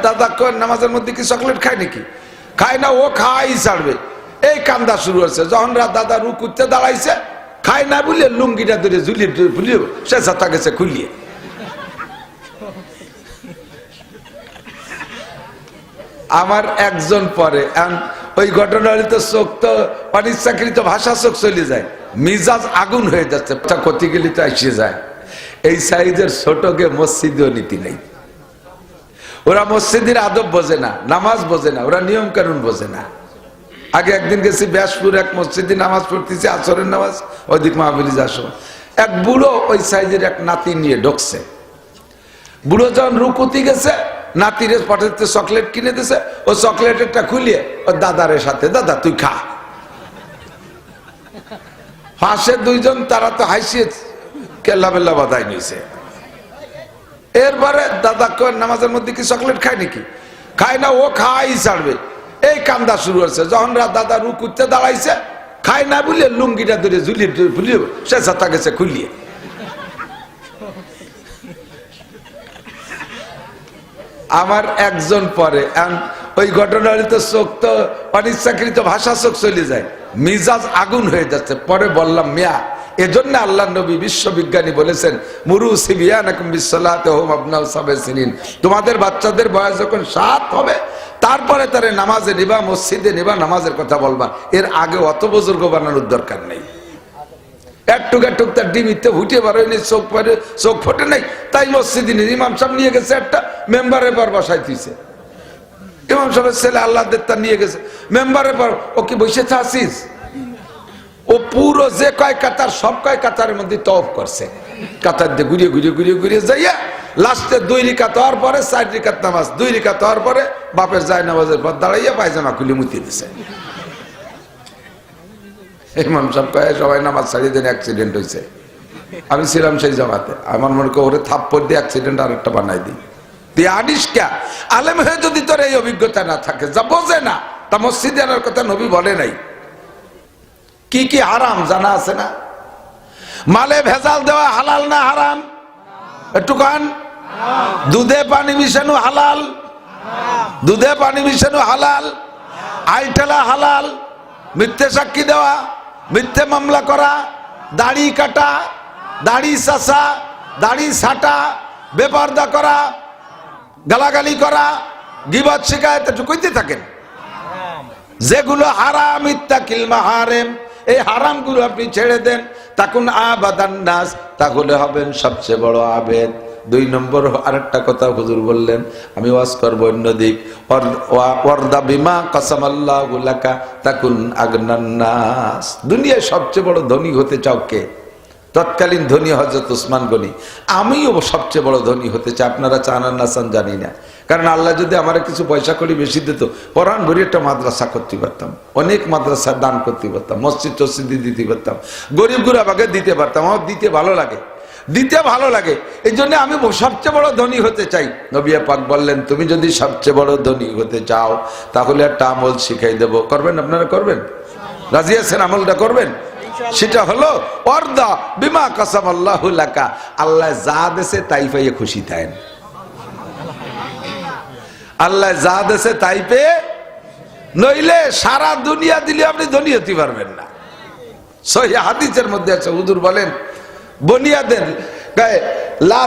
দাদা কয় নামাজের মধ্যে কি চকলেট খায় নাকি? খায় না, ও খাই ছাড়বে। এই কান্দা শুরু হয়েছে। যখন দাদা রুকুতে দাঁড়াইছে, খায় না বলে লুঙ্গিটা ধরে ঝুলিয়ে ফুলিয়ে সে ছাতা গেছে খুলিয়ে। আমার একজন পরে ওই ঘটনার তো চোখ তো অনিচ্ছাকৃত ভাষা চোখ চলে যায়, মিজাজ আগুন হয়ে যাচ্ছে, ক্ষতি গেলে তো এসে যায়। এই সাইজের ছোটকে মসজিদেও নীতি নেই। ওরা মসজিদের আদব বোঝে না, নামাজ বোঝে না, ওরা নিয়ম কানুন বোঝে না। আগে একদিন গেছি ব্যাসপুর, এক মসজিদে নামাজ পড়তেছি, আসরের নামাজ, ওইদিক মাহফিলে যাওয়ার সময় এক বুড়ো ওই সাইজের এক নাতি নিয়ে ঢুকছে। বুড়ো যখন রুকুতি গেছে, নাতিরে পাঠাতে চকলেট কিনে দিছে, ও চকলেটেরটা খুলিয়ে ওর দাদারের সাথে, দাদা তুই খা। পাশে দুইজন, তারা তো হাসিয়ে কেল্লা বেল্লা বাধাই নিয়েছে। এরপরে দাদা কয় নামাজের মধ্যে কি চকলেট খায় নাকি? খায় না, ও খাই ছাড়বে। এই কান্দা শুরু হয়েছে। যখন দাদা রুকুতে দাঁড়াইছে, খায় না বলে লুঙ্গিটা ধরে ঝুলিয়ে ফুলিয়ে সে ছাতা গেছে খুলিয়ে। আমার একজন পরে ওই ঘটনার তো চোখ তো অনিচ্ছাকৃত ভাষা চোখ চলে যায়, মিজাজ আগুন হয়ে যাচ্ছে। পরে বললাম, মিয়া, এজন্য আল্লাহ নবী বিশ্ববিজ্ঞানী বলেছেন, মুরু সিবিয়ানাকুম বিসসালাতি ওয়া হুম আবনাউ সাবঈ সিনিন, তোমাদের বাচ্চাদের বয়স যখন 7 হবে তারপরে তারে নামাজে নিবা, মসজিদে নিবা, নামাজের কথা বলবা। এর আগে অত বুজুর্গ বানানোর দরকার নেই। একটুক তার ডিমিতে হুটে বারোয়নি, চোখ ফোটে নাই, তাই মসজিদে ইমাম সাহেব নিয়ে গেছে, একটা মেম্বারের পর বসাই দিয়েছে। ইমাম সাহেবের ছেলে আল্লাহ দেবতা নিয়ে গেছে মেম্বারের পর। ও কি বসে আছিস? ও পুরো যে কয় কাতার, সব কয় কাতারের মধ্যে তওয়াফ করছে। কাতার দিয়ে ঘুরিয়ে ঘুরিয়ে ঘুরিয়ে ঘুরিয়ে যাইয়া লাস্টে 2 রিকাত হওয়ার পরে 4 রিকাত নামাজ, 2 রিকাত হওয়ার পরে বাপের যায় নামাজের পর দাঁড়াইয়া পায়জামা খুলে মুতি দিছে। ইমাম সাহেব কয় সবাই নামাজ ছাড়িয়ে দেন, অ্যাক্সিডেন্ট হয়েছে। আমি ছিলাম সেই জামাতে, আমার মনে করি ওরে থাপ্পড় দিয়ে অ্যাক্সিডেন্ট আর একটা বানাই দিই। তুই আনিস কে? আলেম হয়ে যদি তোর এই অভিজ্ঞতা না থাকে, যা বোঝে না, তা মসজিদে আনার কথা নবী বলে নাই। কি কি হারাম জানা আছে না? মালে ভেজাল দেওয়া হালাল না হারাম? একটু কান। দুধে পানি মিশানো হালাল, দুধে পানি মিশানো হালাল, আইটেলা হালাল, মিথ্যে সাক্ষী দেওয়া, মিথ্যে মামলা করা, দাড়ি কাটা, দাড়ি চাষা, দাড়ি ছাটা, বেপরদা করা, গালাগালি করা, গীবত শিকায়ত, একটু কইতে থাকেন। যেগুলো হারাম, ইত্তাকিল মাহারিম, এই হারামগুলো আপনি ছেড়ে দেন, তাকুন আবাদান নাস, তাহলে হবেন সবচেয়ে বড় আবেদ। 2 নম্বর আরেকটা কথা হুজুর বললেন, আমি ওয়াজ করব অন্যদিক, ওয়ারদা বিমা কাসামাল্লাহু লাকা তাকুন আগনান নাস। দুনিয়ায় সবচেয়ে বড় ধনী হতে চাও কে? তৎকালীন ধনী হযরত ওসমান গনি। আমিও সবচেয়ে বড় ধনী হতে চাই। আপনারা চান আর না চান জানি না, কারণ আল্লাহ যদি আমার কিছু পয়সা করি বেশি দিত, কোরআন ভরি একটা মাদ্রাসা করতে পারতাম, অনেক মাদ্রাসা দান করতে পারতাম, মসজিদ টসজিদ দিতে পারতাম, গরিব গুরাবাকে দিতে পারতাম। আমার দিতে ভালো লাগে, দিতে ভালো লাগে, এই জন্য আমি সবচেয়ে বড় ধনী হতে চাই। নবী পাক বললেন, তুমি যদি সবচেয়ে বড় ধনী হতে চাও তাহলে একটা আমল শিখাই দেব, করবেন? আপনারা করবেন? রাজি আছেন? আমলটা করবেন? সেটা হলো ওয়ারদা বিমা কাসামাল্লাহু লাকা, আল্লাহ যা দেশে তাই পাইয়ে খুশি থাকেন। আল্লাহ যা দেশে তাই পেয়ে, নইলে সারা দুনিয়া দিলে আপনি ধনী হতে পারবেন না। সহিহ হাদিসের মধ্যে আছে, হুজুর বলেন, বনিয়াদের গায়ে লা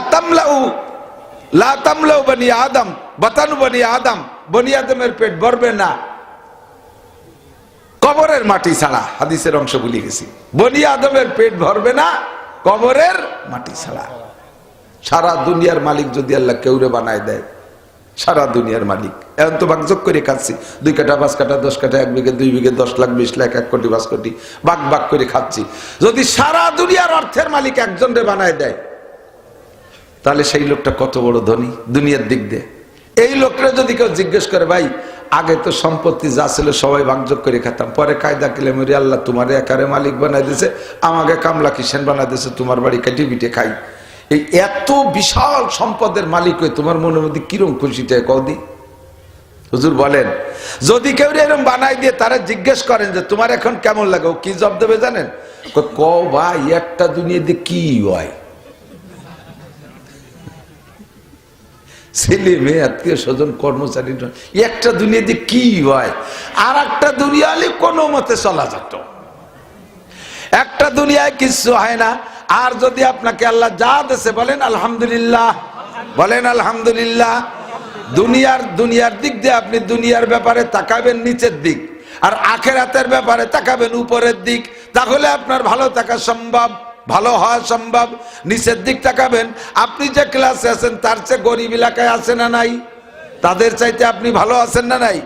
তামলাউ বনি আদম বাতানু বনি আদম, বনি আদমের পেট ভরবে না কবরের মাটি ছাড়া। হাদিসের অংশ ভুলে গেছি। বনি আদমের পেট ভরবে না কবরের মাটি ছাড়া। সারা দুনিয়ার মালিক যদি আল্লাহ কেউরে বানায় দেয়, সারা দুনিয়ার মালিক, এখন তো ভাগযোগ করে খাচ্ছি, 2 কাঠা 5 কাঠা 10 কাঠা 1 বিঘে 2 বিঘে 10 লাখ 20 লাখ 1 কোটি 5 কোটি ভাগ ভাগ করে খাচ্ছি। যদি সারা দুনিয়ার অর্থের মালিক একজনরে বানায় দেয়, তাহলে সেই লোকটা কত বড় ধনী দুনিয়ার দিক দিয়ে। এই লোকটা যদি কেউ জিজ্ঞেস করে, ভাই আগে তো সম্পত্তি যা ছিল সবাই ভাগযোগ করে খেতাম, পরে কায়দা কিলে মরি আল্লাহ তোমারে একারে মালিক বানাই দিয়েছে, আমাকে কামলা কিষেন বানাই দিয়েছে, তোমার বাড়ি কাটি পিঠে খাই। এই এত বিশাল সম্পদের মালিক হয়ে তোমার মনের মধ্যে কিরম খুশিটা কদি? হুজুর বলেন, যদি কেউ এরকম বানাই দিয়ে তারা জিজ্ঞেস করেন যে তোমার এখন কেমন লাগে, ও কি জবাব দেবে জানেন? ক ভাই একটা দুনিয়া দিয়ে কি হয়, ছেলে মেয়ে আত্মীয় স্বজন কর্মচারী, একটা দুনিয়াতে কি হয়, আর একটা দুনিয়া হলে কোনো মতে চলা যেত। একটা দুনিয়ায় কিচ্ছু হয় না। আর যদি আপনাকে আল্লাহ যা দেশে বলেন আলহামদুলিল্লাহ, বলেন আলহামদুলিল্লাহ। দুনিয়ার দিক দিয়ে আপনি দুনিয়ার ব্যাপারে তাকাবেন নিচের দিক, আর আখেরাতের ব্যাপারে তাকাবেন উপরের দিক, তাহলে আপনার ভালো থাকা সম্ভব, ভালো হওয়া সম্ভব। নিচের দিক তাকাবেন, আপনি যে ক্লাসে আছেন তার চেয়ে গরিব এলাকায় আছে না নাই, তাদের চাইতে আপনি ভালো আছেন না নাই।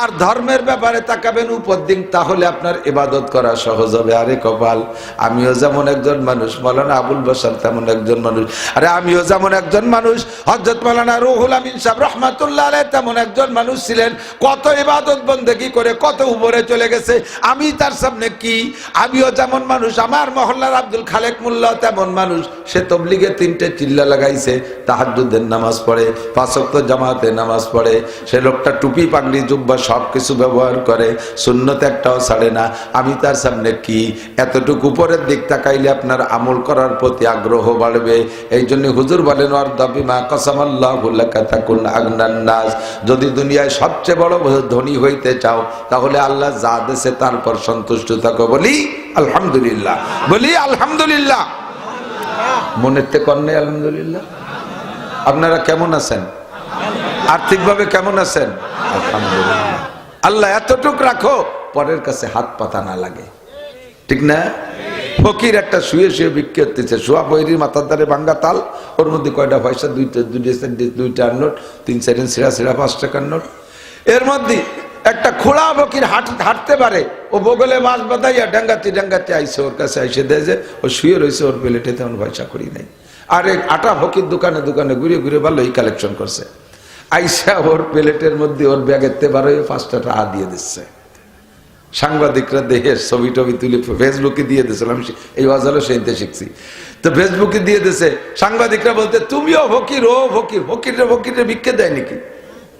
আর ধর্মের ব্যাপারে তাকাবেন উপর দিক, তাহলে আপনার ইবাদত করা সহজ হবে। আরে কপাল, আমিও যেমন একজন মানুষ, মাওলানা আবুল বাশার তেমন একজন মানুষ, আরে আমিও যেমন একজন মানুষ, হযরত মাওলানা রুহুল আমিন সাহেব রাহমাতুল্লাহ আলাইহি তেমন একজন মানুষ ছিলেন। কত ইবাদত বন্দেগী করে কত উপরে চলে গেছে, আমি তার সামনে কি? আমিও যেমন মানুষ, আমার মহল্লার আব্দুল খালেক মোল্লা তেমন মানুষ, সে তবলিগে 3টে চিল্লা লাগাইছে, তাহাজ্জুদের নামাজ পড়ে, 5 ওয়াক্ত জামাতে নামাজ পড়ে, সে লোকটা টুপি পাগড়ি জুব্বা সবকিছু ব্যবহার করে, সুন্নত একটাও ছাড়ে না। আমি তার সামনে কি? এতটুকু উপরের দিক তাকাইলে আপনার আমল করার প্রতি আগ্রহ বাড়বে। এই জন্য হুজুর বলেন ওয়ারদা বিমা কাসামাল্লাহু লাকা তাকুন আগনান নাস। যদি দুনিয়ায় সবচেয়ে বড় ধনী হইতে চাও, তাহলে আল্লাহ যা দেশে তারপর সন্তুষ্ট থাকো। বলি আলহামদুলিল্লাহ, বলি আলহামদুলিল্লাহ। মনেতে কন্যা আলহামদুলিল্লাহ। আপনারা কেমন আছেন? আর্থিকভাবে কেমন আছেন? আলহামদুলিল্লাহ। আল্লাহ এতটুক রাখো পরের কাছে হাত পাতা না লাগে, ঠিক না? ফকির একটা শুয়ে শুয়ে বিক্রি করতেছে, শোয়া বৈরির মাথার ধারে ভাঙ্গা তাল, ওর মধ্যে কয়টা পয়সা, দুইটা নোট, 3-4 ছিঁড়া 5 টাকার নোট। এর মধ্যে একটা খোলা ফকির হাঁটতে পারে, ও বগলে মাছ বাঁধাইয়া ডাঙ্গাতে আইসে, ওর কাছে আইসে দেয় যে ও শুয়ে রয়েছে, ওর প্লেটে তেমন পয়সা করি নাই। আর এক আটা ফকির দোকানে দোকানে ঘুরে ঘুরে ভালোই কালেকশন করছে, আইসা ওর প্লেটের মধ্যে ওর ব্যাগের তেবারে 5 টাকা দিয়ে দিচ্ছে। সাংবাদিকরা দেখে ছবি টবি তুলে ফেসবুকে দিয়ে দিয়েছিলাম, এই ওয়াজারও সেইতে শিখছি, তো ফেসবুকে দিয়ে দিয়েছে। সাংবাদিকরা বলতে তুমিও ফকির, ও ফকির, ফকিরে ভিক্ষে দেয় নাকি?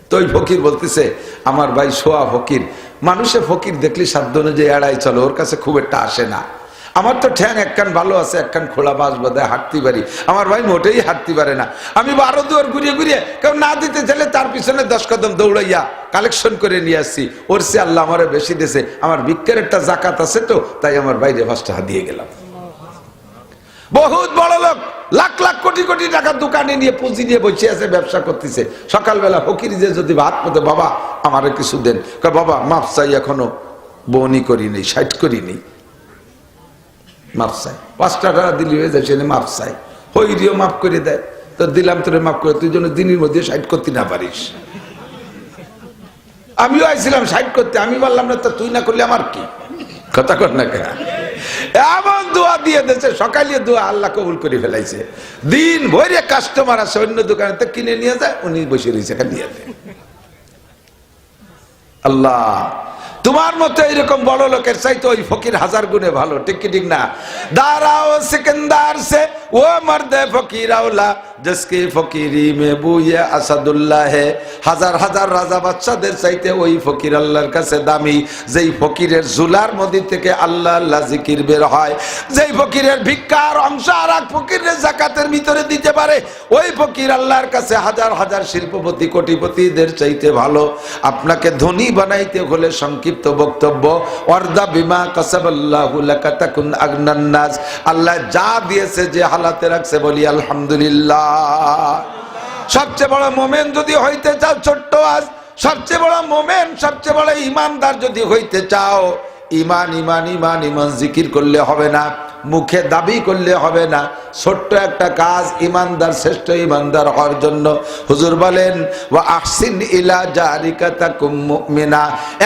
তো ওই ফকির বলতেছে আমার ভাই শোয়া ফকির, মানুষে ফকির দেখলে সাধ্য অনুযায়ী এড়াই চলো, ওর কাছে খুব একটা আসে না। আমার তো ঠ্যাং একখান ভালো আছে, একখান খোলা বাস বাঁধায় হাঁটতে পারি, আমার ভাই মোটেই হাঁটতে পারে না। আমি 12 দুয়ার ঘুরিয়ে কেউ না দিতে চাইলে তার পিছনে 10 কদম দৌড়াইয়া কালেকশন করে নিয়ে আসছি। ওর সে আল্লাহ আমার বেশি দিয়েছে, আমার ভিক্ষের একটা জাকাত আছে, তো তাই আমার বাইরে 5 টাকা দিয়ে গেলাম। বহুত বড় লোক, লাখ লাখ কোটি কোটি টাকা দোকানে নিয়ে পুঁজি নিয়ে বসে আছে, ব্যবসা করতেছে। সকালবেলা ফকির যে যদি ভাত মতো, বাবা আমারে কিছু দেন, বাবা মাপ চাই, এখনো বনি করিনি, 60 করিনি, মাপ চাই। 5 টাকা দিলি হয়ে যায়, সে মাপ চাই, হই দিও মাফ করে দেয়। তো দিলাম তোরে মাফ করে, তুই যেন দিনের মধ্যে 60 করতে না পারিস। আমিও আইছিলাম 60 করতে, আমি বললাম না তো তুই না করলে আমার কি, কথা কর না কেন? এমন দোয়া দিয়ে দিয়েছে, সকালে দোয়া আল্লাহ কবুল করে ফেলাইছে। দিন ভরে কাস্টমার আছে, অন্য দোকানে তো কিনে নিয়ে যায়, উনি বসে রয়েছে নিয়ে যায়। আল্লাহ তোমার মতো এইরকম বড় লোকের চাইতে ওই ফকির 1000 গুণে ভালো, ঠিক কি ঠিক না? দাঁড়াও সিকন্দার সে ও মর্দে ফকির আওলা जिसकी फकीरी में बुए আসাদুল্লাহ है। হাজার হাজার রাজা বাদশাদের চাইতে ওই ফকির আল্লাহর কাছে দামি, যেই ফকিরের জুলার মধ্যে থেকে আল্লাহ আল্লাহ জিকির বের হয়, যেই ফকিরের ভিক্ষার অংশ আর এক ফকিরের যাকাতের ভিতরে দিতে পারে, ওই ফকির আল্লাহর কাছে হাজার হাজার শিল্পপতি কোটিপতিদের চাইতে ভালো। আপনাকে ধনী বানাইতে হলে সংক্ষিপ্ত বক্তব্য, ওয়ারদা বিমা কাসাবাল্লাহু লাকা তাকুন আগনান নাস। আল্লাহ যা দিয়েছে, যে হালাতে রাখছে, বলি আলহামদুলিল্লাহ। সবচেয়ে বড় মোমেন যদি হইতে চাও, ছোট্ট আজ, সবচেয়ে বড় মোমেন, সবচেয়ে বড় ইমানদার যদি হইতে চাও, ইমান ইমান ইমান ইমান জিকির করলে হবে না, মুখে দাবি করলে হবে না। ছোট্ট একটা কাজ, ইমানদার শ্রেষ্ঠ ইমানদার হওয়ার জন্য হুজুর বলেন ওয়া আহসিন ইলা জারিকা তাকুম মুমিনা।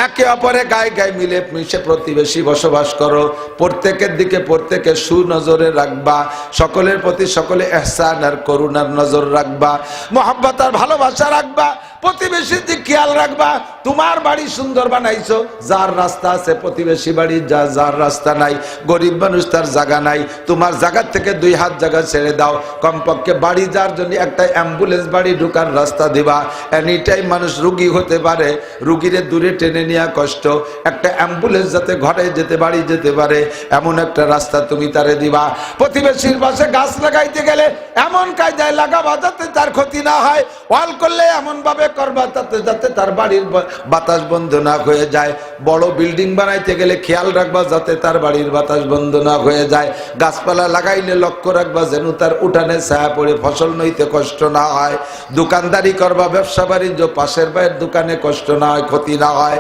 একে অপরে গায়ে গায়ে মিলে মিশে প্রতিবেশী বসবাস করো, প্রত্যেকের দিকে প্রত্যেকে সুনজরে রাখবা, সকলের প্রতি সকলে ইহসান আর করুণার নজর রাখবা, মহব্বত আর ভালোবাসা রাখবা, প্রতিবেশীর দিক খেয়াল রাখবা। তোমার বাড়ি সুন্দর বানাইছো, যার রাস্তা আছে প্রতিবেশী বাড়ি যার রাস্তা নাই, গরিব মানুষ তার জায়গা নাই, তোমার জায়গা থেকে 2 হাত জায়গা ছেড়ে দাও। কমপক্ষে বাড়ি যার জন্য একটা অ্যাম্বুলেন্স বাড়ি ঢুকার রাস্তা দিবা। এনি টাইম মানুষ রুগী হতে পারে, রুগীরে দূরে টেনে নেওয়া কষ্ট, একটা অ্যাম্বুলেন্স যাতে ঘরে যেতে বাড়ি যেতে পারে এমন একটা রাস্তা তুমি তারে দিবা। প্রতিবেশীর পাশে গাছ লাগাইতে গেলে এমন কায়দায় লাগাবা যাতে তার ক্ষতি না হয়, ওয়াল করলে এমন ভাবে করবা যাতে তার বাড়ির বাতাস বন্ধ না হয়ে যায়। বড় বিল্ডিং বানাইতে গেলে খেয়াল রাখবা যাতে তার বাড়ির বাতাস বন্ধ না হয়ে যায়। গাছপালা লাগাইলে লক্ষ্য রাখবা যেন তার উঠানে ছায়া পড়ে ফসল নইতে কষ্ট না হয়। দোকানদারি করবা, ব্যবসা বাণিজ্য, পাশের ভাইয়ের দোকানে কষ্ট না হয়, ক্ষতি না হয়।